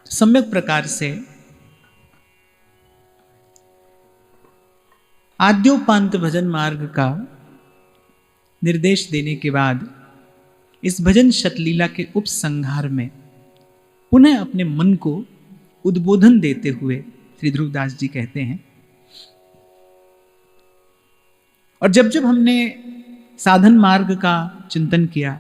सम्यक प्रकार से आद्योपांत भजन मार्ग का निर्देश देने के बाद इस भजन शतलीला के उपसंहार में पुनः अपने मन को उद्बोधन देते हुए श्री ध्रुवदास जी कहते हैं, और जब जब हमने साधन मार्ग का चिंतन किया,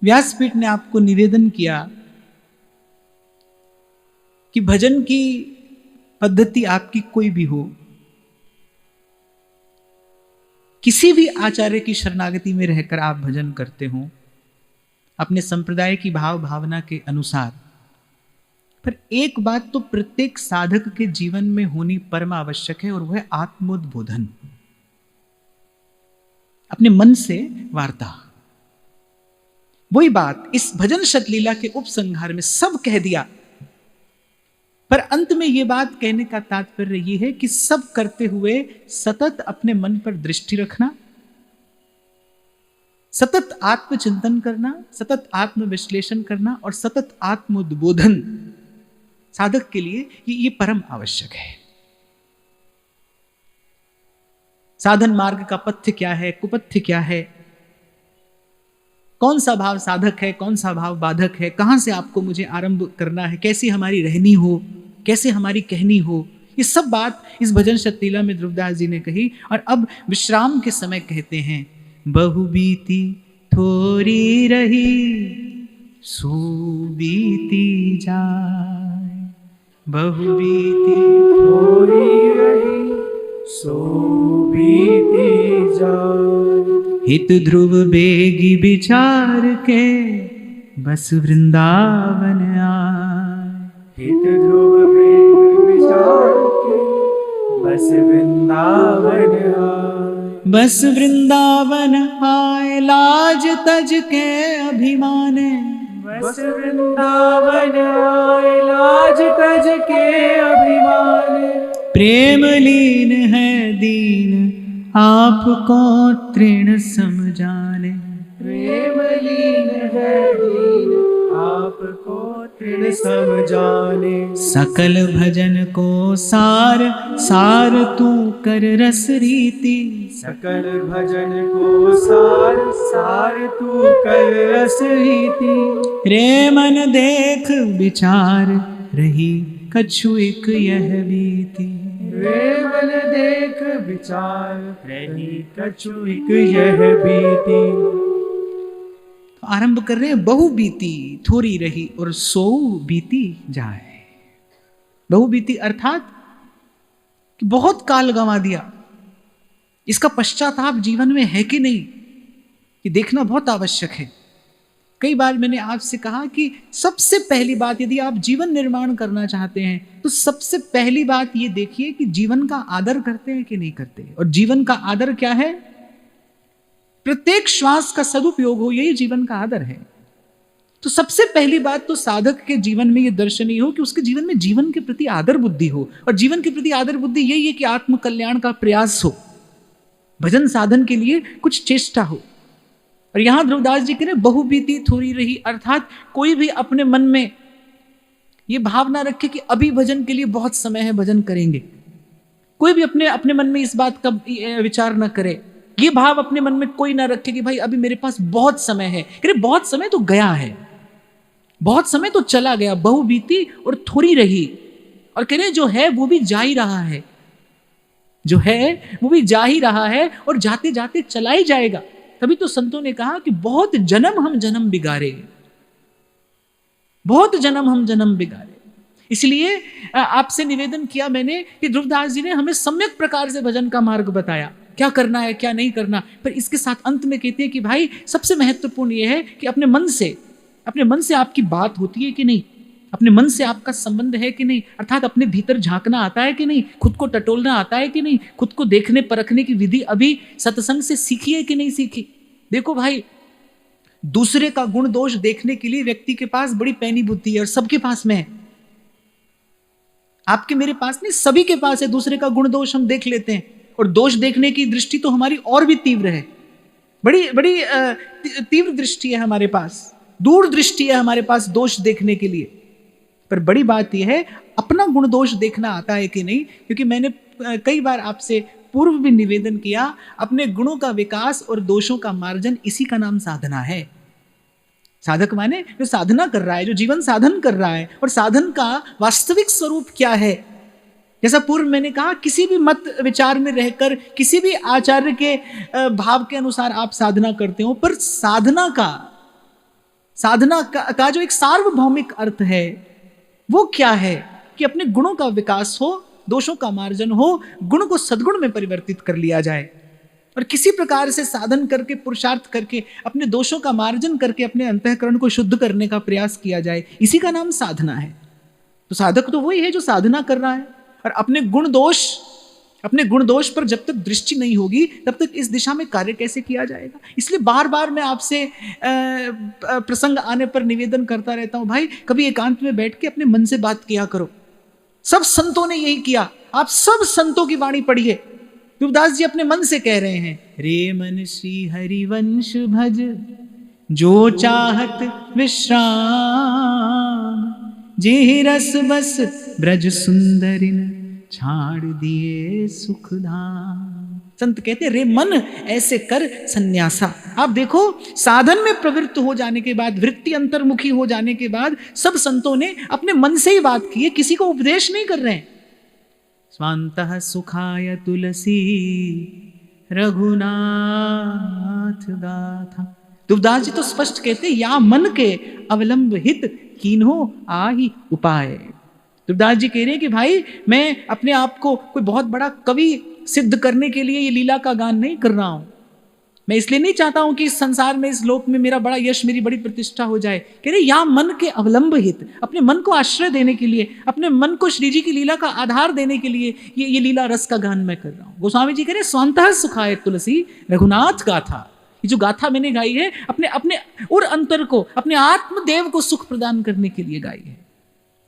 व्यासपीठ ने आपको निवेदन किया कि भजन की पद्धति आपकी कोई भी हो, किसी भी आचार्य की शरणागति में रहकर आप भजन करते हो अपने संप्रदाय की भाव भावना के अनुसार, पर एक बात तो प्रत्येक साधक के जीवन में होनी परम आवश्यक है, और वह है आत्मोद्बोधन, अपने मन से वार्ता। वही बात इस भजन शतलीला के उपसंहार में सब कह दिया, पर अंत में यह बात कहने का तात्पर्य यह है कि सब करते हुए सतत अपने मन पर दृष्टि रखना, सतत आत्मचिंतन करना, सतत आत्म विश्लेषण करना और सतत आत्मोद्बोधन साधक के लिए ये परम आवश्यक है। साधन मार्ग का पथ्य क्या है, कुपथ्य क्या है, कौन सा भाव साधक है, कौन सा भाव बाधक है, कहां से आपको मुझे आरंभ करना है, कैसी हमारी रहनी हो, कैसे हमारी कहनी हो, ये सब बात इस भजन शतलीला में ध्रुवदास जी ने कही। और अब विश्राम के समय कहते हैं, बहु बीती थोड़ी रही सो बीती जाए, बहु बीती थोड़ी रही सो बीती जाए, हित ध्रुव बेगी विचार के बस वृंदावन आए, हित ध्रुव बेगी विचार के बस वृंदावन आए, बस वृंदावन आए लाज तज के अभिमाने, बस वृंदावन आए लाज तज के अभिमान, प्रेम लीन है दीन आपको तृण समझाने, प्रेम लीन है दीन आपको तृण समझाने, सकल भजन को सार सार तू कर रस रीति, सकल भजन को सार सार तू कर रस रीति, रे मन देख विचार रही कछु एक यह बीती, रे मन देख विचार रही कछु एक यह बीती। तो आरंभ कर रहे हैं, बहु बीती थोड़ी रही और सो बीती जाए। बहु बीती अर्थात कि बहुत काल गंवा दिया, इसका पश्चाताप जीवन में है कि नहीं, ये देखना बहुत आवश्यक है। कई बार मैंने आपसे कहा कि सबसे पहली बात, यदि आप जीवन निर्माण करना चाहते हैं तो सबसे पहली बात ये देखिए कि जीवन का आदर करते हैं कि नहीं करते। और जीवन का आदर क्या है? प्रत्येक श्वास का सदुपयोग हो, यही जीवन का आदर है। तो सबसे पहली बात तो साधक के जीवन में यह दर्शनीय हो कि उसके जीवन में जीवन के प्रति आदर बुद्धि हो। और जीवन के प्रति आदर बुद्धि यही है कि आत्म कल्याण का प्रयास हो, भजन साधन के लिए कुछ चेष्टा हो। और यहां ध्रुवदास जी कह रहे बहु बीती थोड़ी रही, अर्थात कोई भी अपने मन में यह भावना रखे कि अभी भजन के लिए बहुत समय है, भजन करेंगे। कोई भी अपने मन में इस बात का विचार न करे, ये भाव अपने मन में कोई ना रखे कि भाई अभी मेरे पास बहुत समय है। कह रहे बहुत समय तो गया है, बहुत समय तो चला गया, बहु बीती और थोड़ी रही। और कह रहे जो है वो भी जा ही रहा है, जो है वो भी जा ही रहा है और जाते जाते चला ही जाएगा। तभी तो संतों ने कहा कि बहुत जन्म हम जन्म बिगाड़े, बहुत जन्म हम जन्म बिगाड़े। इसलिए आपसे निवेदन किया मैंने कि ध्रुवदास जी ने हमें सम्यक प्रकार से भजन का मार्ग बताया, क्या करना है क्या नहीं करना। पर इसके साथ अंत में कहते हैं कि भाई सबसे महत्वपूर्ण यह है कि अपने मन से आपकी बात होती है कि नहीं, अपने मन से आपका संबंध है कि नहीं, अर्थात अपने भीतर झांकना आता है कि नहीं, खुद को टटोलना आता है कि नहीं, खुद को देखने परखने की विधि अभी सत्संग से सीखी है कि नहीं सीखी। देखो भाई, दूसरे का गुण दोष देखने के लिए व्यक्ति के पास बड़ी पैनी बुद्धि है और सबके पास में है। आपके मेरे पास नहीं, सभी के पास है। दूसरे का गुण दोष हम देख लेते हैं, और दोष देखने की दृष्टि तो हमारी और भी तीव्र है, बड़ी बड़ी तीव्र दृष्टि है हमारे पास। दूरदृष्टि है हमारे पास दोष देखने के लिए। पर बड़ी बात यह है अपना गुण दोष देखना आता है कि नहीं, क्योंकि मैंने कई बार आपसे पूर्व भी निवेदन किया, अपने गुणों का विकास और दोषों का मार्जन, इसी का नाम साधना है। साधक माने जो साधना कर रहा है, जो जीवन साधन कर रहा है। और साधन का वास्तविक स्वरूप क्या है? जैसा पूर्व मैंने कहा, किसी भी मत विचार में रहकर, किसी भी आचार्य के भाव के अनुसार आप साधना करते हो, पर साधना का जो एक सार्वभौमिक अर्थ है वो क्या है? कि अपने गुणों का विकास हो, दोषों का मार्जन हो, गुण को सद्गुण में परिवर्तित कर लिया जाए, और किसी प्रकार से साधन करके, पुरुषार्थ करके, अपने दोषों का मार्जन करके अपने अंतःकरण को शुद्ध करने का प्रयास किया जाए, इसी का नाम साधना है। तो साधक तो वही है जो साधना कर रहा है। और अपने गुण दोष पर जब तक दृष्टि नहीं होगी तब तक इस दिशा में कार्य कैसे किया जाएगा? इसलिए बार बार मैं आपसे प्रसंग आने पर निवेदन करता रहता हूं, भाई कभी एकांत में बैठ के अपने मन से बात किया करो। सब संतों ने यही किया, आप सब संतों की वाणी पढ़िए। तुलसीदास जी अपने मन से कह रहे हैं, रे मन श्री हरिवंश भज जो चाहत विश्राम, जे रस बस ब्रज सुंदरिन छाड़ दिए सुखधाम। संत कहते रे मन ऐसे कर संन्यासा। आप देखो, साधन में प्रवृत्त हो जाने के बाद, वृत्ति अंतर्मुखी हो जाने के बाद, सब संतों ने अपने मन से ही बात की है, किसी को उपदेश नहीं कर रहे हैं। स्वान्तः सुखाय तुलसी रघुनाथ गाथा। तुलसीदास जी तो स्पष्ट कहते, या मन के अवलंब हित कीन्हो आहि उपाय। तुलसीदास जी कह रहे हैं कि भाई मैं अपने आप को कोई बहुत बड़ा कवि सिद्ध करने के लिए ये लीला का गान नहीं कर रहा हूं। मैं इसलिए नहीं चाहता हूं कि इस संसार में, इस लोक में मेरा बड़ा यश, मेरी बड़ी प्रतिष्ठा हो जाए। कह रहे या मन के अवलंब हित, अपने मन को आश्रय देने के लिए, अपने मन को श्री जी की लीला का आधार देने के लिए ये लीला रस का गान मैं कर रहा हूं। गोस्वामी जी कह रहे स्वान्तः सुखाय तुलसी रघुनाथ गाथा। ये जो गाथा मैंने गाई है अपने और अंतर को, अपने आत्मदेव को सुख प्रदान करने के लिए गाई है।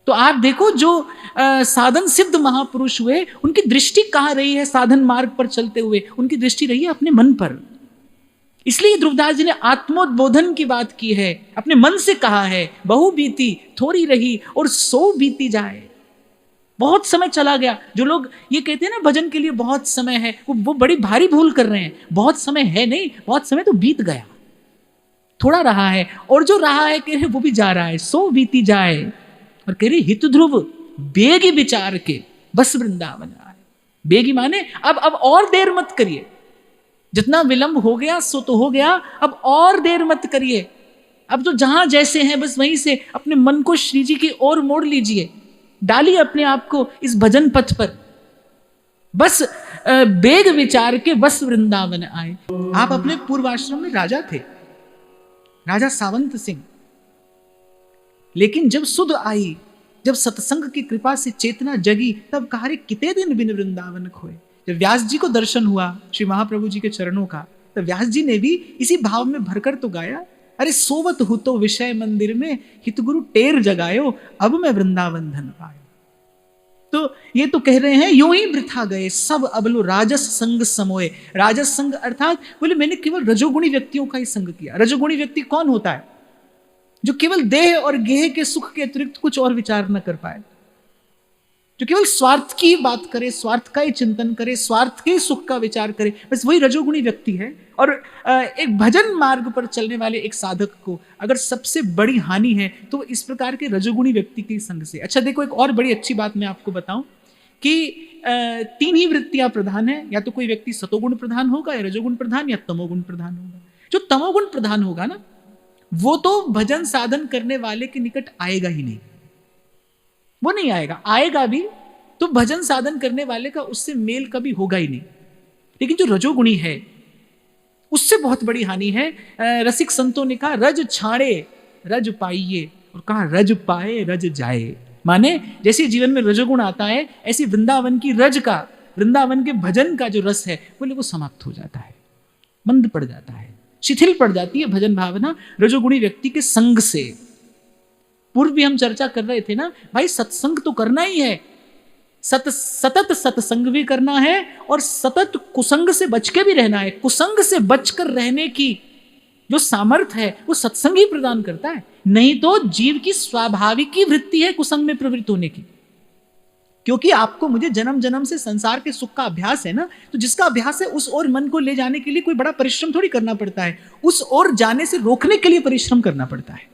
तो आप देखो, जो साधन सिद्ध महापुरुष हुए, उनकी दृष्टि कहाँ रही है? साधन मार्ग पर चलते हुए उनकी दृष्टि रही है अपने मन पर। इसलिए ध्रुवदास जी ने आत्मोद्बोधन की बात की है, अपने मन से कहा है, बहु बीती थोड़ी रही और सो बीती जाए। बहुत समय चला गया। जो लोग ये कहते हैं ना भजन के लिए बहुत समय है, वो बड़ी भारी भूल कर रहे हैं। बहुत समय है नहीं, बहुत समय तो बीत गया, थोड़ा रहा है, और जो रहा है कह रहे वो भी जा रहा है, सो बीती जाए। और कह रहे हित ध्रुव बेगी विचार के बस वृंदावन आए। बेगी माने अब और देर मत करिए, जितना विलंब हो गया सो तो हो गया, अब और देर मत करिए। अब तो जहां जैसे हैं बस वहीं से अपने मन को श्री जी की ओर मोड़ लीजिए, डालिए अपने आप को इस भजन पथ पर। बस बेग विचार के बस वृंदावन आए। आप अपने पूर्वाश्रम में राजा थे, राजा सावंत सिंह। लेकिन जब सुध आई, जब सत्संग की कृपा से चेतना जगी, तब कहा रे कितने दिन बिन वृंदावन खोए। जब व्यास जी को दर्शन हुआ श्री महाप्रभु जी के चरणों का, तो व्यास जी ने भी इसी भाव में भरकर तो गाया, अरे सोवत हो तो विषय मंदिर में हितगुरु टेर जगायो, अब मैं वृंदावन धन पायो। तो ये तो कह रहे हैं यूं ही वृथा गए सब अबलो राजस संग समोए। राजस संग अर्थात बोले मैंने केवल रजोगुणी व्यक्तियों का ही संग किया। रजोगुणी व्यक्ति कौन होता है? जो केवल देह और गेह के सुख के अतिरिक्त कुछ और विचार न कर पाए, जो केवल स्वार्थ की बात करे, स्वार्थ का ही चिंतन करे, स्वार्थ के सुख का विचार करे, बस वही रजोगुणी व्यक्ति है। और एक भजन मार्ग पर चलने वाले एक साधक को अगर सबसे बड़ी हानि है तो इस प्रकार के रजोगुणी व्यक्ति के संग से। अच्छा देखो, एक और बड़ी अच्छी बात मैं आपको बताऊं कि तीन ही वृत्तियां प्रधान है, या तो कोई व्यक्ति सतोगुण प्रधान होगा, या रजोगुण प्रधान, या तमोगुण प्रधान होगा। जो तमोगुण प्रधान होगा ना, वो तो भजन साधन करने वाले के निकट आएगा ही नहीं, वो नहीं आएगा। आएगा भी तो भजन साधन करने वाले का उससे मेल कभी होगा ही नहीं। लेकिन जो रजोगुणी है उससे बहुत बड़ी हानि है। रसिक संतों ने कहा रज छाड़े रज पाइए, और कहा रज पाए रज जाए। माने जैसे जीवन में रजोगुण आता है, ऐसी वृंदावन की रज का, वृंदावन के भजन का जो रस है बोले वो समाप्त हो जाता है, मंद पड़ जाता है, शिथिल पड़ जाती है भजन भावना रजोगुणी व्यक्ति के संग से। पूर्व भी हम चर्चा कर रहे थे ना भाई, सत्संग तो करना ही है, सतत सत्संग भी करना है, और सतत कुसंग से बच के भी रहना है। कुसंग से बचकर रहने की जो सामर्थ्य है वो सत्संग ही प्रदान करता है। नहीं तो जीव की स्वाभाविक ही वृत्ति है कुसंग में प्रवृत्त होने की, क्योंकि आपको मुझे जन्म जन्म से संसार के सुख का अभ्यास है ना, तो जिसका अभ्यास है उस ओर मन को ले जाने के लिए कोई बड़ा परिश्रम थोड़ी करना पड़ता है, उस ओर जाने से रोकने के लिए परिश्रम करना पड़ता है।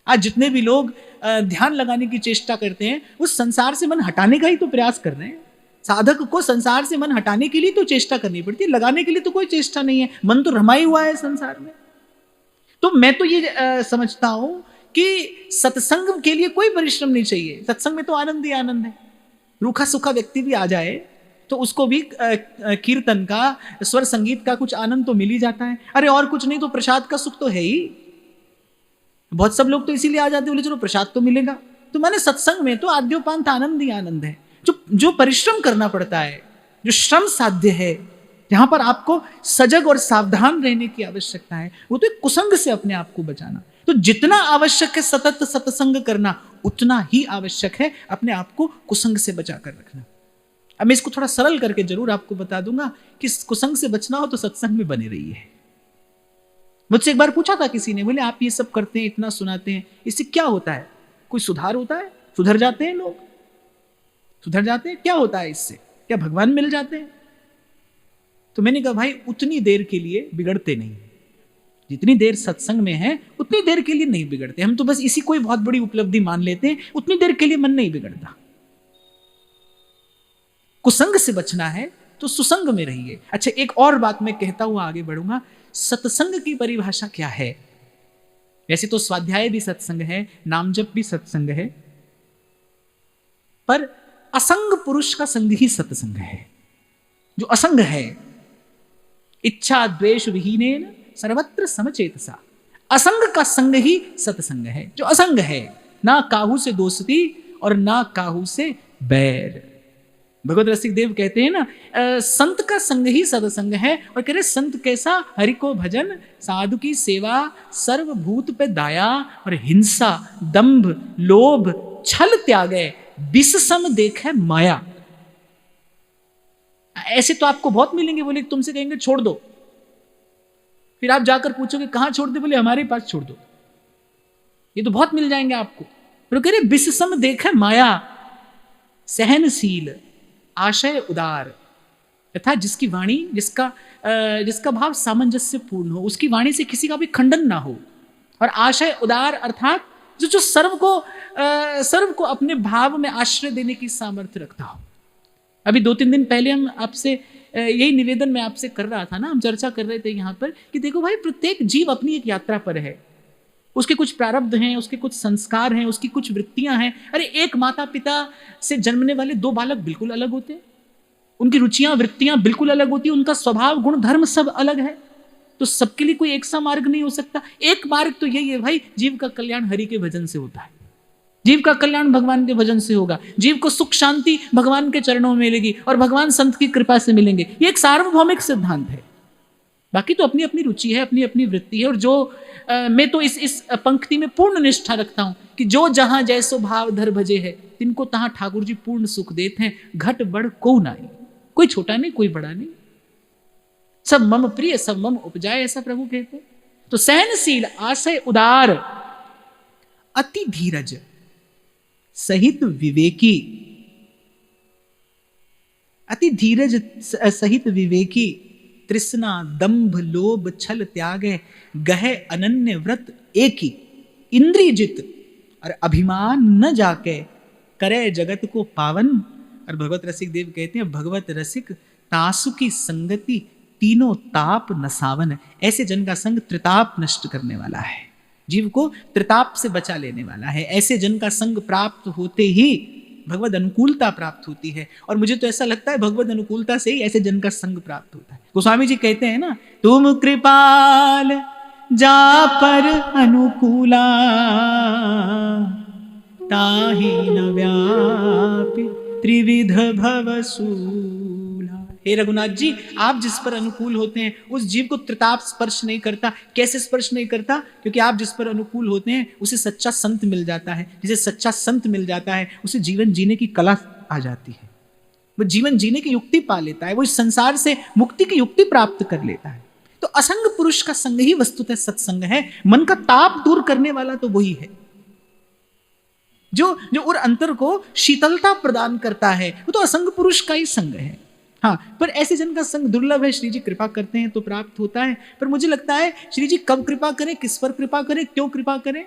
आज जितने भी लोग ध्यान लगाने की चेष्टा करते हैं, उस संसार से मन हटाने का ही तो प्रयास कर रहे हैं। साधक को संसार से मन हटाने के लिए तो चेष्टा करनी पड़ती है, लगाने के लिए तो कोई चेष्टा नहीं है, मन तो रमा ही हुआ है संसार में। तो मैं तो ये समझता हूं कि सत्संग के लिए कोई परिश्रम नहीं चाहिए। सत्संग में तो आनंद ही आनंद है। रूखा सूखा व्यक्ति भी आ जाए तो उसको भी कीर्तन का, स्वर संगीत का कुछ आनंद तो मिल ही जाता है। अरे और कुछ नहीं तो प्रसाद का सुख तो है ही। बहुत सब लोग तो इसीलिए आ जाते, बोले चलो प्रसाद तो मिलेगा। तो मैंने सत्संग में तो आद्योपांत आनंद ही आनंद है। जो परिश्रम करना पड़ता है, जो श्रम साध्य है, जहां पर आपको सजग और सावधान रहने की आवश्यकता है, वो तो कुसंग से अपने आप को बचाना। तो जितना आवश्यक है सतत सत्संग करना, उतना ही आवश्यक है अपने आप को कुसंग से बचा कर रखना। अब मैं इसको थोड़ा सरल करके जरूर आपको बता दूंगा कि कुसंग से बचना हो तो सत्संग में बने रहिए। मुझसे एक बार पूछा था किसी ने, बोले आप ये सब करते हैं, इतना सुनाते हैं, इससे क्या होता है? कोई सुधार होता है? सुधर जाते हैं लोग? सुधर जाते हैं? क्या होता है इससे? क्या भगवान मिल जाते हैं? तो मैंने कहा भाई उतनी देर के लिए बिगड़ते नहीं, जितनी देर सत्संग में है उतनी देर के लिए नहीं बिगड़ते। हम तो बस इसी कोई बहुत बड़ी उपलब्धि मान लेते हैं, उतनी देर के लिए मन नहीं बिगड़ता। कुसंग से बचना है तो सुसंग में रहिए। अच्छा, एक और बात मैं कहता हुआ आगे बढ़ूंगा। सत्संग की परिभाषा क्या है? वैसे तो स्वाध्याय भी सत्संग है, नाम जप भी सत्संग है, पर असंग पुरुष का संग ही सत्संग है। जो असंग है, इच्छा द्वेष विहीनेन सर्वत्र समचेतसा, असंग का संग ही सत्संग है। जो असंग है, ना काहू से दोस्ती और ना काहू से बैर। भगवत रसिक देव कहते हैं ना, संत का संग ही सत्संग है। और कह रहे संत कैसा? हरि को भजन, साधु की सेवा, सर्वभूत पे दाया, और हिंसा दंभ लोभ छल त्यागे, विष सम देखे माया। ऐसे तो आपको बहुत मिलेंगे। बोले तुमसे कहेंगे छोड़ दो, फिर आप जाकर पूछोगे कहां छोड़ दे? बोले हमारे पास छोड़ दो। ये तो बहुत मिल जाएंगे आपको। पर कह रहे विष सम देखे माया, सहनशील, आशय उदार, तथा जिसकी वाणी, जिसका भाव सामंजस्य पूर्ण हो, उसकी वाणी से किसी का भी खंडन ना हो। और आशय उदार अर्थात जो सर्व को अपने भाव में आश्रय देने की सामर्थ्य रखता हो। अभी 2-3 दिन पहले हम आपसे यही निवेदन मैं आपसे कर रहा था ना, हम चर्चा कर रहे थे यहाँ पर कि देखो भाई, प्रत्येक जीव अपनी एक यात्रा पर है। उसके कुछ प्रारब्ध हैं, उसके कुछ संस्कार हैं, उसकी कुछ वृत्तियां हैं। अरे एक माता पिता से जन्मने वाले 2 बालक बिल्कुल अलग होते हैं, उनकी रुचियां वृत्तियां बिल्कुल अलग होती है, उनका स्वभाव गुण धर्म सब अलग है। तो सबके लिए कोई एक सा मार्ग नहीं हो सकता। एक मार्ग तो यही है भाई, जीव का कल्याण हरि के भजन से होता है, जीव का कल्याण भगवान के भजन से होगा, जीव को सुख शांति भगवान के चरणों में मिलेगी और भगवान संत की कृपा से मिलेंगे। ये एक सार्वभौमिक सिद्धांत है। बाकी तो अपनी अपनी रुचि है, अपनी अपनी वृत्ति है। और जो मैं तो इस पंक्ति में पूर्ण निष्ठा रखता हूं कि जो जहां जैसो भाव धर भजे है, तिनको तहां ठाकुर जी पूर्ण सुख देते हैं। घट बढ़ को नाई, कोई छोटा नहीं कोई बड़ा नहीं, सब मम प्रिय सब मम उपजाए, ऐसा प्रभु कहते हैं। तो सहनशील, आशय उदार, अति धीरज, सहित विवेकी, अति धीरज सहित विवेकी, तृष्णा दंभ लोभ छल त्यागे, गहे अनन्य व्रत एकी, इंद्रिय जित और अभिमान न जाके, करे जगत को पावन। और भगवत रसिक देव कहते हैं, भगवत रसिक तासु की संगति, तीनों ताप नसावन। ऐसे जन का संग त्रिताप नष्ट करने वाला है, जीव को त्रिताप से बचा लेने वाला है। ऐसे जन का संग प्राप्त होते ही भगवद अनुकूलता प्राप्त होती है। और मुझे तो ऐसा लगता है भगवद अनुकूलता से ही ऐसे जन का संग प्राप्त होता है। गोस्वामी जी कहते हैं ना, तुम कृपाल जा पर अनुकूला, ताहि न व्यापी त्रिविध भवसूला। हे रघुनाथ जी, आप जिस पर अनुकूल होते हैं उस जीव को त्रिताप स्पर्श नहीं करता। कैसे स्पर्श नहीं करता? क्योंकि आप जिस पर अनुकूल होते हैं उसे सच्चा संत मिल जाता है। जिसे सच्चा संत मिल जाता है उसे जीवन जीने की कला आ जाती है, वो जीवन जीने की युक्ति पा लेता है, वो इस संसार से मुक्ति की युक्ति प्राप्त कर लेता है। तो असंग पुरुष का संग ही वस्तुतः सत्संग है। मन का ताप दूर करने वाला तो वही है जो जो और अंतर को शीतलता प्रदान करता है, वो तो असंग पुरुष का ही संग है। हाँ, पर ऐसे जन का संग दुर्लभ है। श्री जी कृपा करते हैं तो प्राप्त होता है, पर मुझे लगता है श्री जी कब कृपा करें, किस पर कृपा करें, क्यों कृपा करें,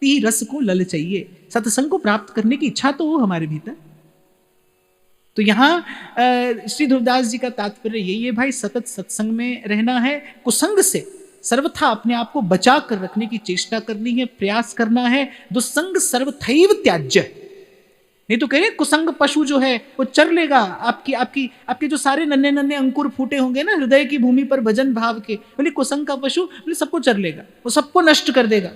ती रस को लल चाहिए, सत्संग को प्राप्त करने की इच्छा तो हो हमारे भीतर। तो यहाँ श्री ध्रुवदास जी का तात्पर्य यही है भाई, सतत सत्संग में रहना है, कुसंग से सर्वथा अपने आप को बचा कर रखने की चेष्टा करनी है, प्रयास करना है। दुस्संग सर्वथैव त्याज्य। नहीं तो कह रहे कुसंग पशु जो है वो चर लेगा, आपके जो सारे नन्हे नन्हे अंकुर फूटे होंगे ना हृदय की भूमि पर भजन भाव के, बोले कुसंग का पशु बोले सबको चर लेगा, वो सबको नष्ट कर देगा।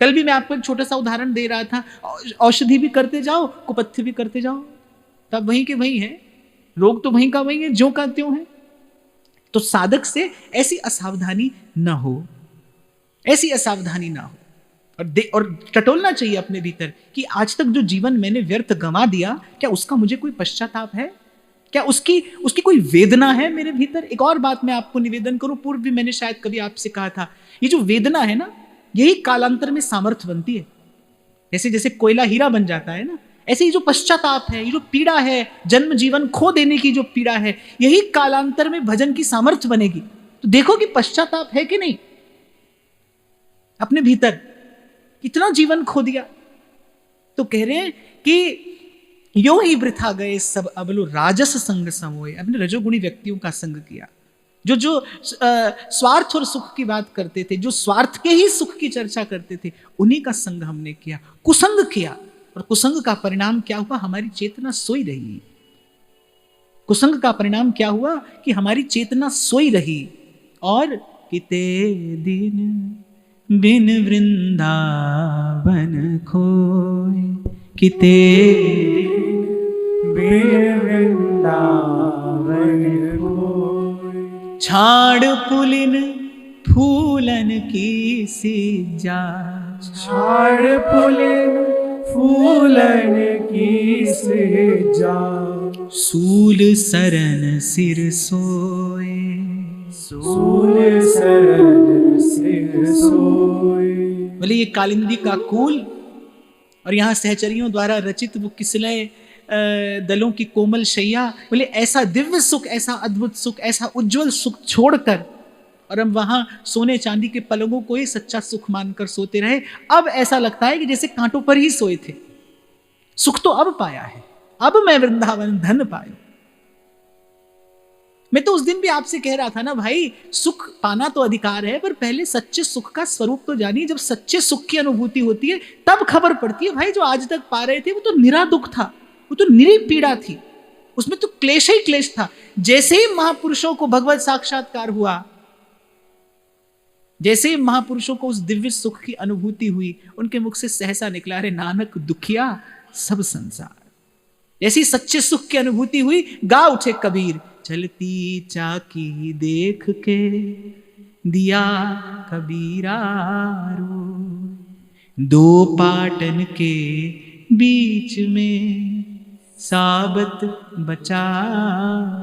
कल भी मैं आपको एक छोटा सा उदाहरण दे रहा था, औषधि भी करते जाओ, कुपथ्य भी करते जाओ, तब वहीं के वहीं है, रोग तो वहीं का वहीं है, ज्यों का त्यों है। तो साधक से ऐसी असावधानी ना हो, ऐसी असावधानी ना हो, और टटोलना चाहिए अपने भीतर कि आज तक जो जीवन मैंने व्यर्थ गंवा दिया, क्या उसका मुझे कोई पश्चाताप है, क्या उसकी कोई वेदना है मेरे भीतर। एक और बात मैं आपको निवेदन करूं, पूर्व भी मैंने शायद कभी आपसे कहा था, ये जो वेदना है ना, यही कालांतर में सामर्थ्य बनती है। जैसे जैसे कोयला हीरा बन जाता है ना, ऐसे ही जो पश्चाताप है, ये जो पीड़ा है, जन्म जीवन खो देने की जो पीड़ा है, यही कालांतर में भजन की सामर्थ्य बनेगी। तो देखो कि पश्चाताप है कि नहीं अपने भीतर, कितना जीवन खो दिया। तो कह रहे हैं कि यो ही वृथा गए सब अबलो राजस संग समोए। अपने रजोगुणी व्यक्तियों का संग किया, जो स्वार्थ और सुख की बात करते थे, जो स्वार्थ के ही सुख की चर्चा करते थे, उन्हीं का संग हमने किया, कुसंग किया। और कुसंग का परिणाम क्या हुआ, हमारी चेतना सोई रही। कुसंग का परिणाम क्या हुआ कि हमारी चेतना सोई रही। और किते दिन बिन वृंदावन खोए, किते बिन वृंदावन खोए, छाड़ पुलिन फूलन की सिजा, छाड़ पुलिन फूलन की सिजा, सूल सरन सिर सोए, सूल सरन सिर सोए। बोले ये कालिंदी का कूल और यहाँ सहचरियों द्वारा रचित वो किसलय दलों की कोमल शैया, बोले ऐसा दिव्य सुख, ऐसा अद्भुत सुख, ऐसा उज्जवल सुख छोड़कर और हम वहां सोने चांदी के पलंगों को ही सच्चा सुख मानकर सोते रहे। अब ऐसा लगता है कि जैसे कांटों पर ही सोए थे। सुख तो अब पाया है, अब मैं वृंदावन धन पाया। मैं तो उस दिन भी आपसे कह रहा था ना भाई, सुख पाना तो अधिकार है, पर पहले सच्चे सुख का स्वरूप तो जानिए। जब सच्चे सुख की अनुभूति होती है तब खबर पड़ती है भाई जो आज तक पा रहे थे वो तो निरा दुख था, वो तो निरी पीड़ा थी, उसमें तो क्लेश ही क्लेश था। जैसे ही महापुरुषों को भगवत साक्षात्कार हुआ, जैसे ही महापुरुषों को उस दिव्य सुख की अनुभूति हुई, उनके मुख से सहसा निकला, रे नानक दुखिया सब संसार। जैसी सच्चे सुख की अनुभूति हुई, गा उठे कबीर, चलती चाकी देख के दिया कबीरा रो, दो पाटन के बीच में साबत बचा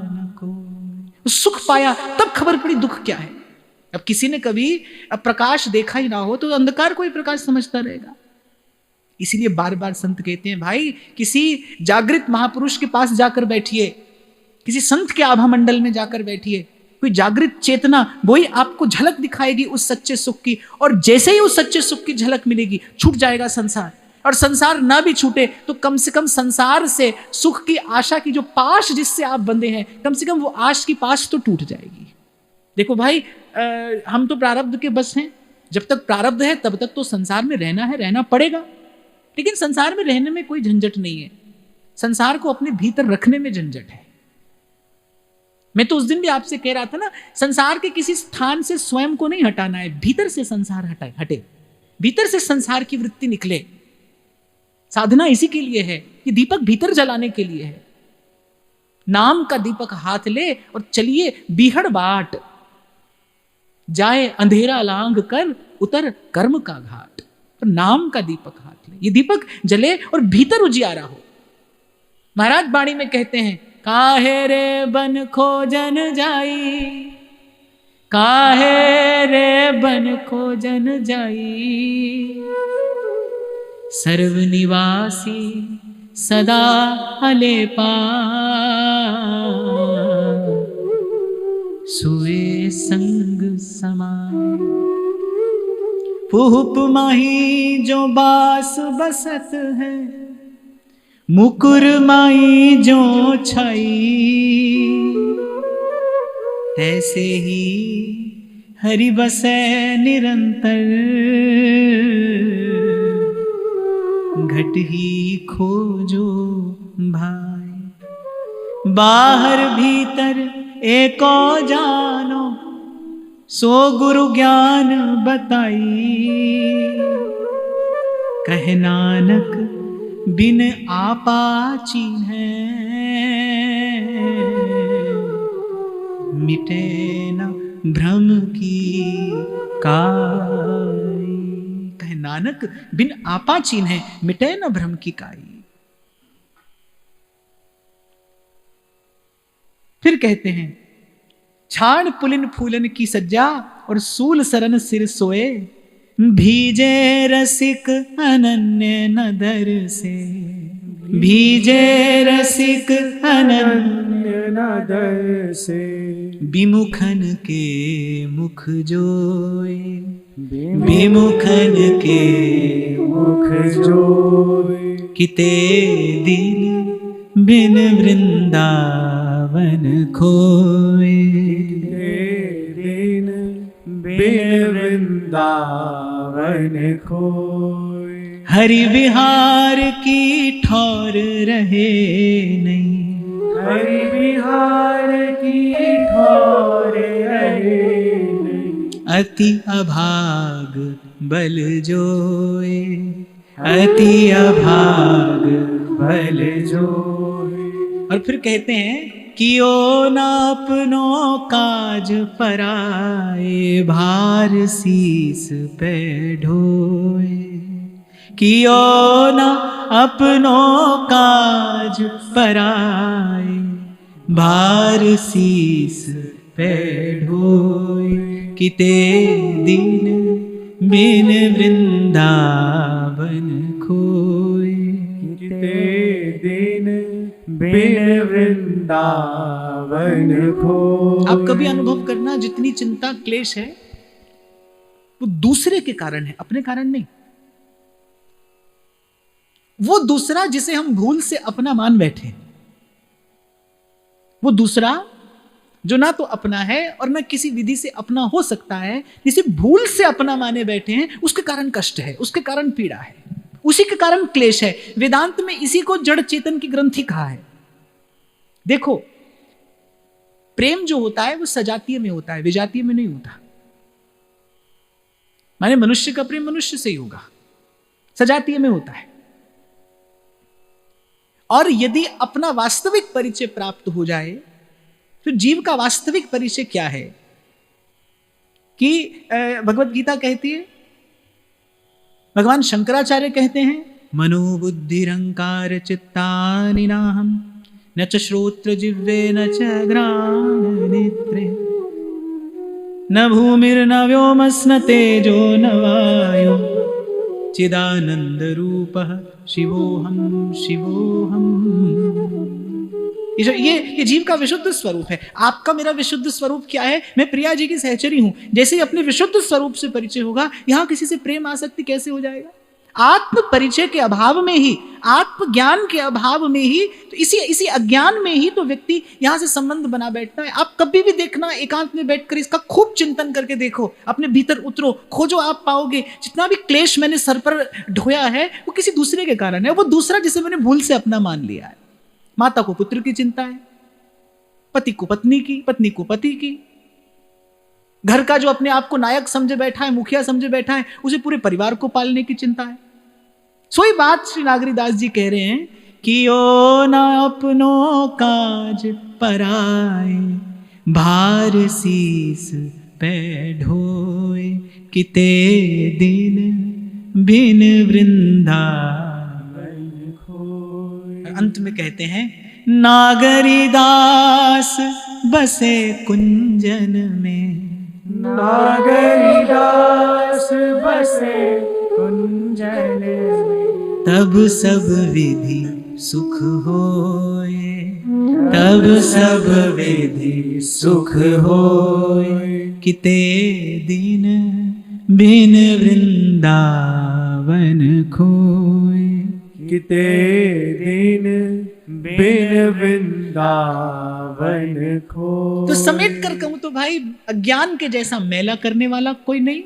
न को। सुख पाया तब खबर पड़ी दुख क्या है। अब किसी ने कभी प्रकाश देखा ही ना हो तो अंधकार को ही प्रकाश समझता रहेगा। इसीलिए बार बार संत कहते हैं भाई, किसी जागृत महापुरुष के पास जाकर बैठिए, किसी संत के आभा मंडल में जाकर बैठिए, कोई जागृत चेतना, वही आपको झलक दिखाएगी उस सच्चे सुख की। और जैसे ही उस सच्चे सुख की झलक मिलेगी, छूट जाएगा संसार। और संसार ना भी छूटे तो कम से कम संसार से सुख की आशा की जो पाश जिससे आप बंधे हैं, कम से कम वो आश की पाश तो टूट जाएगी। देखो भाई, हम तो प्रारब्ध के बस हैं। जब तक प्रारब्ध है तब तक तो संसार में रहना है, रहना पड़ेगा। लेकिन संसार में रहने में कोई झंझट नहीं है, संसार को अपने भीतर रखने में झंझट है। मैं तो उस दिन भी आपसे कह रहा था ना, संसार के किसी स्थान से स्वयं को नहीं हटाना है, भीतर से संसार हटे, भीतर से संसार की वृत्ति निकले। साधना इसी के लिए है कि दीपक भीतर जलाने के लिए है। नाम का दीपक हाथ ले और चलिए बीहड़ बाट, जाए अंधेरा लांघ कर उतर कर्म का घाट। तो नाम का दीपक हाथ ले, ये दीपक जले और भीतर उजियारा हो। महाराज बाणी में कहते हैं, काहे रे बन खोजन जाई, काहे रे बन को जन जाई, सर्वनिवासी सदा अलेपा, सुए संग समाए। पुहुप माही जो बास बसत है, मुकुर माई जो छाई, तैसे ही हरि बसै निरंतर, घट ही खोजो भाई। बाहर भीतर एको जानो, सो गुरु ज्ञान बताई, कह नानक बिन आपा चीन्है, मिटे न भ्रम की काई। कह नानक बिन आपा चीन्है, मिटे न भ्रम की काई। फिर कहते हैं, छाण पुलिन फूलन की सज्जा, और सूल सरन सिर सोए, भीजे रसिक अनन्य नदर से, भीजे रसिक अनन्य नदर से, विमुखन के मुख जोए, विमुखन के मुख जोए, किते दिन बिन वृंदावन खोए, दिन बिन वृंदावन खोए। हरि विहार की ठौर रहे नहीं, हरि विहार की ठौर रहे नहीं, अति अभाग बल जोए, अति अभाग बल जोए। और फिर कहते हैं, कियो न अपनो काज पराए, भार शीस पे ढोए, कियो न अपनो काज पराए, भार शीस पे ढोए, किते दिन बिन वृंदावन खोए, किते दिन बिन वृंदावन खोए। आप कभी अनुभव करना, जितनी चिंता क्लेश है वो दूसरे के कारण है, अपने कारण नहीं। वो दूसरा जिसे हम भूल से अपना मान बैठे, वो दूसरा जो ना तो अपना है और ना किसी विधि से अपना हो सकता है, जिसे भूल से अपना माने बैठे हैं, उसके कारण कष्ट है, उसके कारण पीड़ा है, उसी के कारण क्लेश है। वेदांत में इसी को जड़ चेतन की ग्रंथि कहा है। देखो, प्रेम जो होता है वो सजातीय में होता है, विजातीय में नहीं होता। माने मनुष्य का प्रेम मनुष्य से ही होगा, सजातीय में होता है। और यदि अपना वास्तविक परिचय प्राप्त हो जाए, तो जीव का वास्तविक परिचय क्या है कि भगवत गीता कहती है, भगवान शंकराचार्य कहते हैं, मनोबुद्धिरंकार चित्तानि नाहं, न च श्रोत्र जिह्वे न च घ्राण नेत्रे, न भूमिर्न व्योमस्न तेजो न वायु, चिदानंद रूपः शिवोहम शिवोहम। ये जीव का विशुद्ध स्वरूप है। आपका मेरा विशुद्ध स्वरूप क्या है? मैं प्रिया जी की सहचरी हूं। जैसे ही अपने विशुद्ध स्वरूप से परिचय होगा, यहां किसी से प्रेम आसक्ति कैसे हो जाएगा? आत्म परिचय के अभाव में ही, आत्म ज्ञान के अभाव में ही, तो इसी अज्ञान में ही तो व्यक्ति यहां से संबंध बना बैठता है। आप कभी भी देखना, एकांत में बैठकर इसका खूब चिंतन करके देखो, अपने भीतर उतरो, खोजो, आप पाओगे जितना भी क्लेश मैंने सर पर ढोया है वो किसी दूसरे के कारण है। वो दूसरा जिसे मैंने भूल से अपना मान लिया है। माता को पुत्र की चिंता है, पति को पत्नी की, पत्नी को पति की, घर का जो अपने आप को नायक समझे बैठा है, मुखिया समझे बैठा है, उसे पूरे परिवार को पालने की चिंता है। सोई बात श्री नागरीदास जी कह रहे हैं कि ओ ना अपनो काज पराए, भार शीस पे ढोए, किते दिन बिन वृंदावन खोए। अंत में कहते हैं, नागरीदास बसे कुंजन में, नागरिदास बसे कुंजन में। तब सब विधि सुख होए, तब सब विधि सुख होए, किते दिन बिन वृंदावन खोए। किते दिन बिन वृंदावन खो। तो समेट कर कहूं तो भाई, अज्ञान के जैसा मैला करने वाला कोई नहीं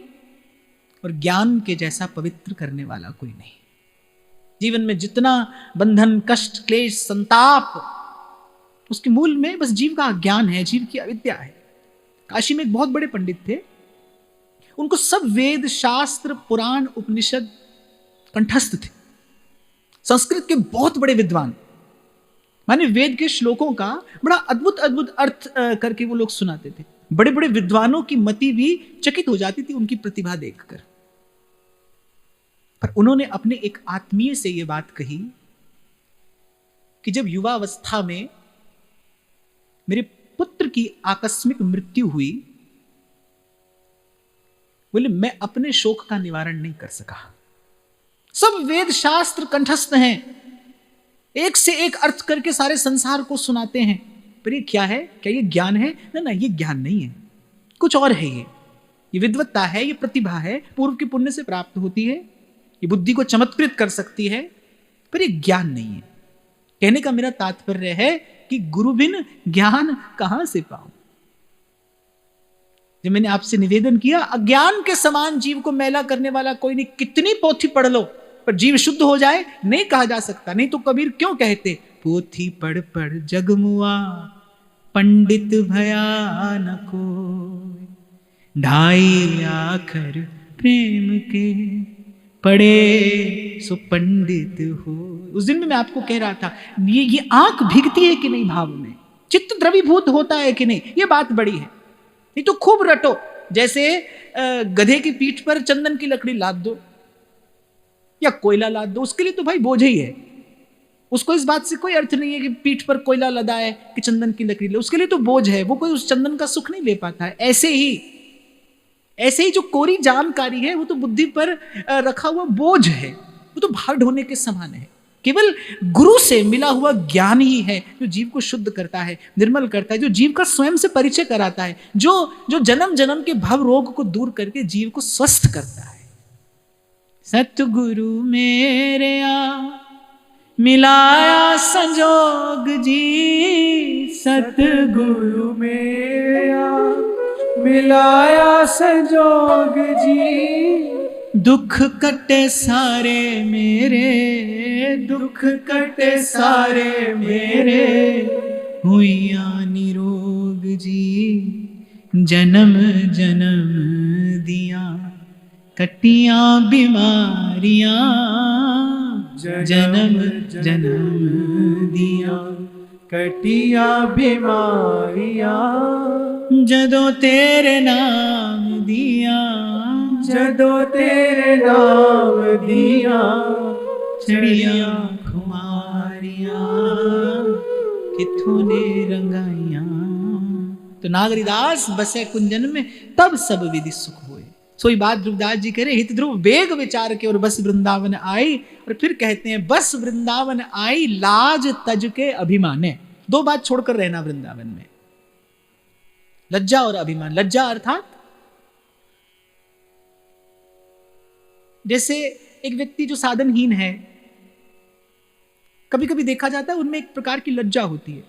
और ज्ञान के जैसा पवित्र करने वाला कोई नहीं। जीवन में जितना बंधन, कष्ट, क्लेश, संताप, उसके मूल में बस जीव का अज्ञान है, जीव की अविद्या है। काशी में एक बहुत बड़े पंडित थे, उनको सब वेद, शास्त्र, पुराण, उपनिषद कंठस्थ थे। संस्कृत के बहुत बड़े विद्वान, माने वेद के श्लोकों का बड़ा अद्भुत अद्भुत अर्थ करके वो लोग सुनाते थे। बड़े बड़े विद्वानों की मति भी चकित हो जाती थी उनकी प्रतिभा देखकर। पर उन्होंने अपने एक आत्मीय से यह बात कही कि जब युवावस्था में मेरे पुत्र की आकस्मिक मृत्यु हुई, बोले मैं अपने शोक का निवारण नहीं कर सका। सब वेद शास्त्र कंठस्थ हैं, एक से एक अर्थ करके सारे संसार को सुनाते हैं, पर ये क्या है? क्या ये ज्ञान है? ना ना, ये ज्ञान नहीं है, कुछ और है। ये विद्वत्ता है, ये प्रतिभा है, पूर्व के पुण्य से प्राप्त होती है, ये बुद्धि को चमत्कृत कर सकती है, पर ये ज्ञान नहीं है। कहने का मेरा तात्पर्य है कि गुरु बिन ज्ञान कहां से पाऊं। जब मैंने आपसे निवेदन किया, अज्ञान के समान जीव को मैला करने वाला कोई नहीं। कितनी पोथी पढ़ लो पर जीव शुद्ध हो जाए नहीं कहा जा सकता। नहीं तो कबीर क्यों कहते, पोथी पढ़ पढ़ जगमुआ, पंडित भया न कोई, ढाई आखर प्रेम के, पढ़े सो पंडित हो। उस दिन में मैं आपको कह रहा था, ये आंख भीगती है कि नहीं भाव में, चित्त द्रवीभूत होता है कि नहीं, ये बात बड़ी है। नहीं तो खूब रटो, जैसे गधे की पीठ पर चंदन की लकड़ी लाद दो या कोयला लाद दो, उसके लिए तो भाई बोझ ही है। उसको इस बात से कोई अर्थ नहीं है कि पीठ पर कोयला लदा है कि चंदन की लकड़ी ले, उसके लिए तो बोझ है, वो कोई उस चंदन का सुख नहीं ले पाता है। ऐसे ही जो कोरी जानकारी है वो तो बुद्धि पर रखा हुआ बोझ है, वो तो भार ढोने के समान है। केवल गुरु से मिला हुआ ज्ञान ही है जो जीव को शुद्ध करता है, निर्मल करता है, जो जीव का स्वयं से परिचय कराता है, जो जन्म जन्म के भव रोग को दूर करके जीव को स्वस्थ करता है। सतगुरु मेरे मिलाया संजोग जी, सतगुरु मेरा मिलाया संजोग जी। दुख कटे सारे मेरे, दुख कटे सारे मेरे, हुइया निरोग जी। जन्म जन्म दिया कटियां बीमारियां, जन्म जन्म दिया कटियां बीमारियां। जदों तेरे नाम दिया, जदों तेरे नाम दिया, चढ़िया खुमारियां किथों ने रंगाइयां। तो नागरिदास बसे कुंजन में, तब सब विधि सुख हुए। सोई बात ध्रुवदास जी कह रहे, हित ध्रुव वेग विचार के और बस वृंदावन आई। और फिर कहते हैं, बस वृंदावन आई लाज तज के अभिमाने। दो बात छोड़कर रहना वृंदावन में, लज्जा और अभिमान। लज्जा अर्थात जैसे एक व्यक्ति जो साधनहीन है, कभी कभी देखा जाता है उनमें एक प्रकार की लज्जा होती है।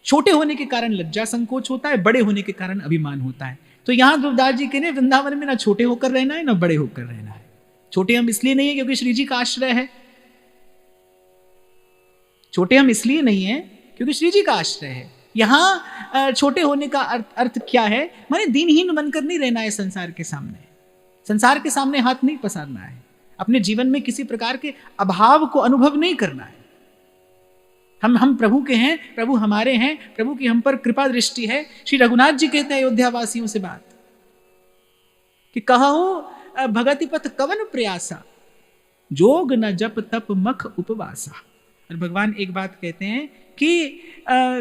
छोटे होने के कारण लज्जा संकोच होता है, बड़े होने के कारण अभिमान होता है। तो यहां ध्रुवदास जी कह रहे, वृंदावन में ना छोटे होकर रहना है ना बड़े होकर रहना है। छोटे हम इसलिए नहीं है क्योंकि श्री जी का आश्रय है, छोटे हम इसलिए नहीं है क्योंकि श्री जी का आश्रय है। यहां छोटे होने का अर्थ क्या है, माने दीनहीन बनकर नहीं रहना है संसार के सामने। संसार के सामने हाथ नहीं पसारना है, अपने जीवन में किसी प्रकार के अभाव को अनुभव नहीं करना है। हम प्रभु के हैं, प्रभु हमारे हैं, प्रभु की हम पर कृपा दृष्टि है। श्री रघुनाथ जी कहते हैं अयोध्या वासियों से बात कि कहूं भगति पथ कवन प्रयासा, जोग न जप तप मख उपवासा। और भगवान एक बात कहते हैं कि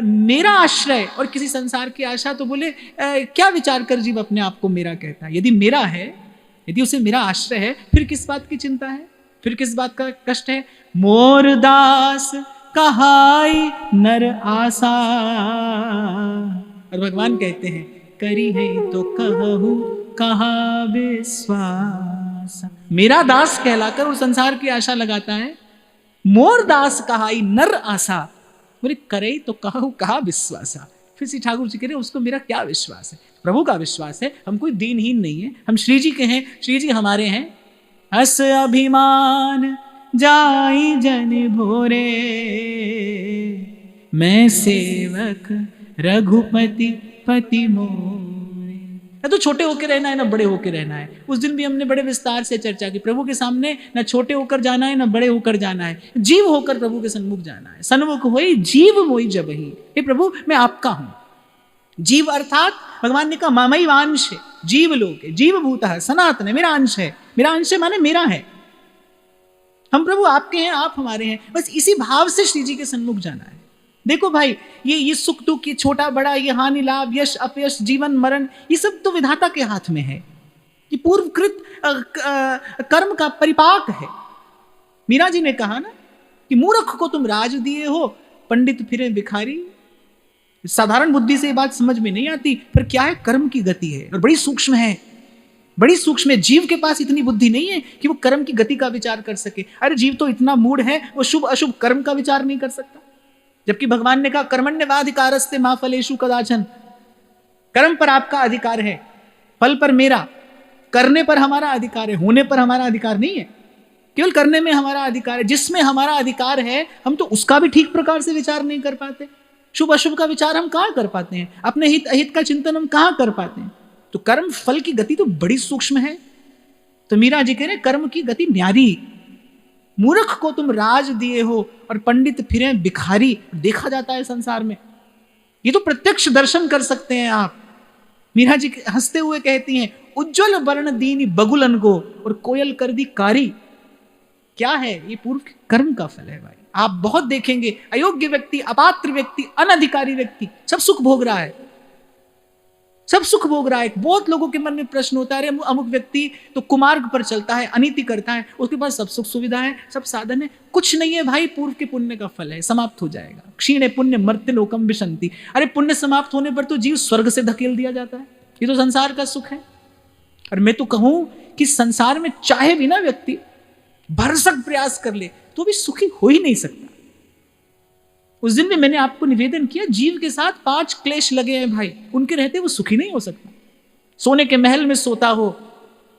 मेरा आश्रय और किसी संसार की आशा, तो बोले क्या विचार कर जीव अपने आप को मेरा कहता है। यदि मेरा है, यदि उसे मेरा आश्रय है, फिर किस बात की चिंता है, फिर किस बात का कष्ट है। मोर दास कहाई नर आशा, और भगवान कहते हैं करी है तो कहूँ कहा विश्वास। मेरा दास कहलाकर और संसार की आशा लगाता है। मोर दास कहाई नर आशा, बोले करे तो कहूँ कहा विश्वासा। फिर श्री ठाकुर जी कह रहे उसको मेरा क्या विश्वास है, प्रभु का विश्वास है। हम कोई दीनहीन नहीं है, हम श्री जी के हैं, श्री जी हमारे हैं। हस अभिमान जाई जन भोरे, मैं सेवक रघुपति पति मोरे। ना तो छोटे होकर रहना है ना बड़े होकर रहना है। उस दिन भी हमने बड़े विस्तार से चर्चा की, प्रभु के सामने ना छोटे होकर जाना है ना बड़े होकर जाना है, जीव होकर प्रभु के सन्मुख जाना है। सन्मुख होई जीव मोई जबहि, हे प्रभु मैं आपका हूं। जीव अर्थात भगवान ने कहा मामई वांश है, जीव लोक है, जीव भूत है, सनातन है, मेरा अंश है। मेरा अंश है माने मेरा है। हम प्रभु आपके हैं, आप हमारे हैं। बस इसी भाव से श्री जी के सन्मुख जाना है। देखो भाई, ये सुख दुख, ये छोटा बड़ा, ये हानि लाभ, यश अपयश, जीवन मरण, ये सब तो विधाता के हाथ में है। ये पूर्वकृत कर्म का परिपाक है। मीरा जी ने कहा ना कि मूर्ख को तुम राज दिए हो, पंडित फिरे भिखारी। साधारण बुद्धि से ये बात समझ में नहीं आती, पर क्या है, कर्म की गति है और बड़ी सूक्ष्म है, बड़ी सूक्ष्म है। जीव के पास इतनी बुद्धि नहीं है कि वो कर्म की गति का विचार कर सके। अरे जीव तो इतना मूढ़ है, वो शुभ अशुभ कर्म का विचार नहीं कर सकता। जबकि भगवान ने कहा कर्मण्यवाधिकारस्ते मा फलेषु कदाचन, कर्म पर आपका अधिकार है, फल पर मेरा। करने पर हमारा अधिकार है, होने पर हमारा अधिकार नहीं है। केवल करने में हमारा अधिकार है। जिसमें हमारा अधिकार है हम तो उसका भी ठीक प्रकार से विचार नहीं कर पाते। शुभ अशुभ का विचार हम कहाँ कर पाते हैं, अपने हित अहित का चिंतन हम कहाँ कर पाते हैं। तो कर्म फल की गति तो बड़ी सूक्ष्म है। तो मीरा जी कह रहे कर्म की गति न्यारी। मूर्ख को तुम राज दिए हो और पंडित फिरे भिखारी। देखा जाता है संसार में, ये तो प्रत्यक्ष दर्शन कर सकते हैं आप। मीरा जी हंसते हुए कहती हैं उज्जवल वर्ण दीनी बगुलन को और कोयल कर दी कारी। क्या है ये, पूर्व कर्म का फल है भाई। आप बहुत देखेंगे अयोग्य व्यक्ति, अपात्र व्यक्ति, अनधिकारी व्यक्ति सब सुख भोग रहा है, सब सुख भोग रहा है। बहुत लोगों के मन में प्रश्न होता है, अरे अमुक व्यक्ति तो कुमार्ग पर चलता है, अनीति करता है, उसके पास सब सुख सुविधा है, सब साधन है। कुछ नहीं है भाई, पूर्व के पुण्य का फल है, समाप्त हो जाएगा। क्षीणे पुण्य मर्त्य लोकम विशंति। अरे पुण्य समाप्त होने पर तो जीव स्वर्ग से धकेल दिया जाता है। ये तो संसार का सुख है। और मैं तो कहूं कि संसार में चाहे भी ना व्यक्ति भरसक प्रयास कर ले तो भी सुखी हो ही नहीं सकता। उस दिन भी मैंने आपको निवेदन किया, जीव के साथ 5 क्लेश लगे हैं भाई, उनके रहते वो सुखी नहीं हो सकता। सोने के महल में सोता हो,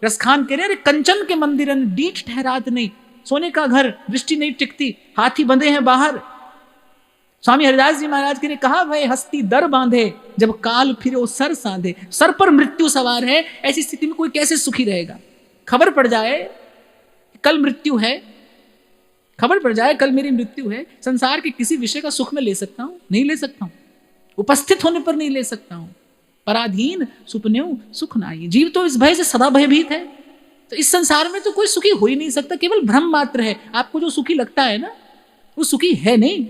रसखान कह रहे अरे कंचन के मंदिरन डीठ ठहरात नहीं। सोने का घर, दृष्टि नहीं टिकती, हाथी बंधे हैं बाहर। स्वामी हरिदास जी महाराज ने कहा भाई हस्ती दर बांधे जब काल फिरे वो सर साधे। सर पर मृत्यु सवार है, ऐसी स्थिति में कोई कैसे सुखी रहेगा। खबर पड़ जाए कल मृत्यु है, खबर पड़ जाए कल मेरी मृत्यु है, संसार के किसी विषय का सुख में ले सकता हूं? नहीं ले सकता हूं। उपस्थित होने पर नहीं ले सकता हूं। पराधीन सुपनेऊ सुख नाई। जीव तो इस भय से सदा भयभीत है। तो इस संसार में तो कोई सुखी हो ही नहीं सकता, केवल भ्रम मात्र है। आपको जो सुखी लगता है ना वो सुखी है नहीं।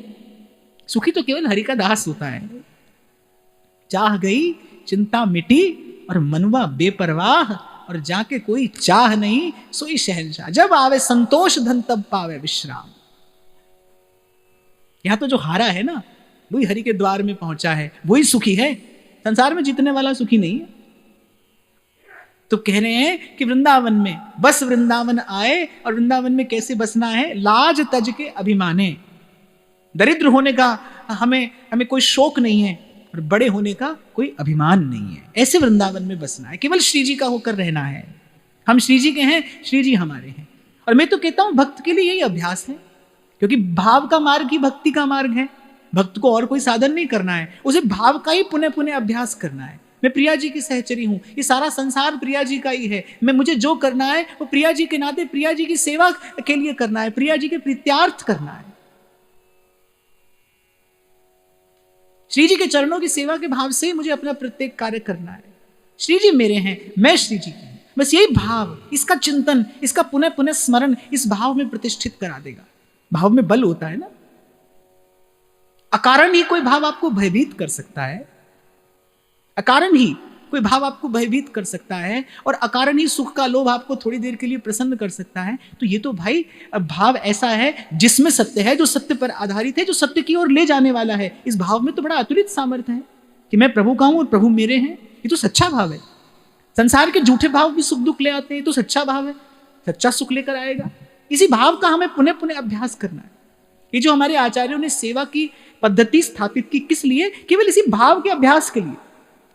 सुखी तो केवल हरि का दास होता है। चाह गई चिंता मिटी और मनवा बेपरवाह, और जाके कोई चाह नहीं सोई शहंशाह। जब आवे संतोष धन तब पावे विश्राम। यहां तो जो हारा है ना वही हरि के द्वार में पहुंचा है, वही सुखी है। संसार में जीतने वाला सुखी नहीं है। तो कह रहे हैं कि वृंदावन में बस वृंदावन आए, और वृंदावन में कैसे बसना है, लाज तज के अभिमाने। दरिद्र होने का हमें कोई शौक नहीं है, और बड़े होने का कोई अभिमान नहीं है। ऐसे वृंदावन में बसना है, केवल श्री जी का होकर रहना है। हम श्री जी के हैं, श्री जी हमारे हैं। और मैं तो कहता हूं भक्त के लिए यही अभ्यास है, क्योंकि भाव का मार्ग ही भक्ति का मार्ग है। भक्त को और कोई साधन नहीं करना है, उसे भाव का ही पुनः पुनः अभ्यास करना है। मैं प्रिया जी की सहचरी हूं, ये सारा संसार प्रिया जी का ही है। मुझे जो करना है वो प्रिया जी के नाते प्रिया जी की सेवा के लिए करना है, प्रिया जी के प्रीत्यार्थ करना है। श्री जी के चरणों की सेवा के भाव से मुझे अपना प्रत्येक कार्य करना है। श्री जी मेरे हैं, मैं श्री जी की हूं। बस यही भाव, इसका चिंतन, इसका पुनः पुनः स्मरण इस भाव में प्रतिष्ठित करा देगा। भाव में बल होता है ना। अकारण ही कोई भाव आपको भयभीत कर सकता है, अकारण ही कोई भाव आपको भयभीत कर सकता है, और अकारण ही सुख का लोभ आपको थोड़ी देर के लिए प्रसन्न कर सकता है, तो ये तो भाई भाव ऐसा है जिसमें सत्य है, जो सत्य पर आधारित है, जो सत्य की ओर ले जाने वाला है। इस भाव में तो बड़ा अतुलित सामर्थ्य है कि मैं प्रभु का हूं और प्रभु मेरे हैं। ये तो सच्चा भाव है। संसार के झूठे भाव भी सुख दुख ले आते हैं, तो सच्चा भाव है, सच्चा सुख लेकर आएगा। इसी भाव का हमें पुनः पुनः अभ्यास करना है। ये जो हमारे आचार्यों ने सेवा की पद्धति स्थापित की, किस लिए? केवल इसी भाव के अभ्यास के लिए।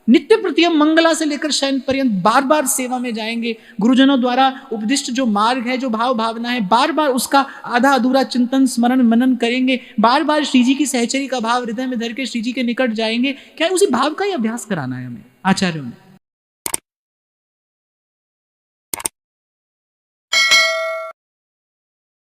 नित्य प्रति हम मंगला से लेकर शयन पर्यंत बार बार सेवा में जाएंगे, गुरुजनों द्वारा उपदिष्ट जो मार्ग है, जो भाव भावना है, बार बार उसका आधा अधूरा चिंतन स्मरण मनन करेंगे, बार बार श्री जी की सहचरी का भाव हृदय में धर के श्री जी के निकट जाएंगे। क्या उसी भाव का ही अभ्यास कराना है हमें आचार्यों ने।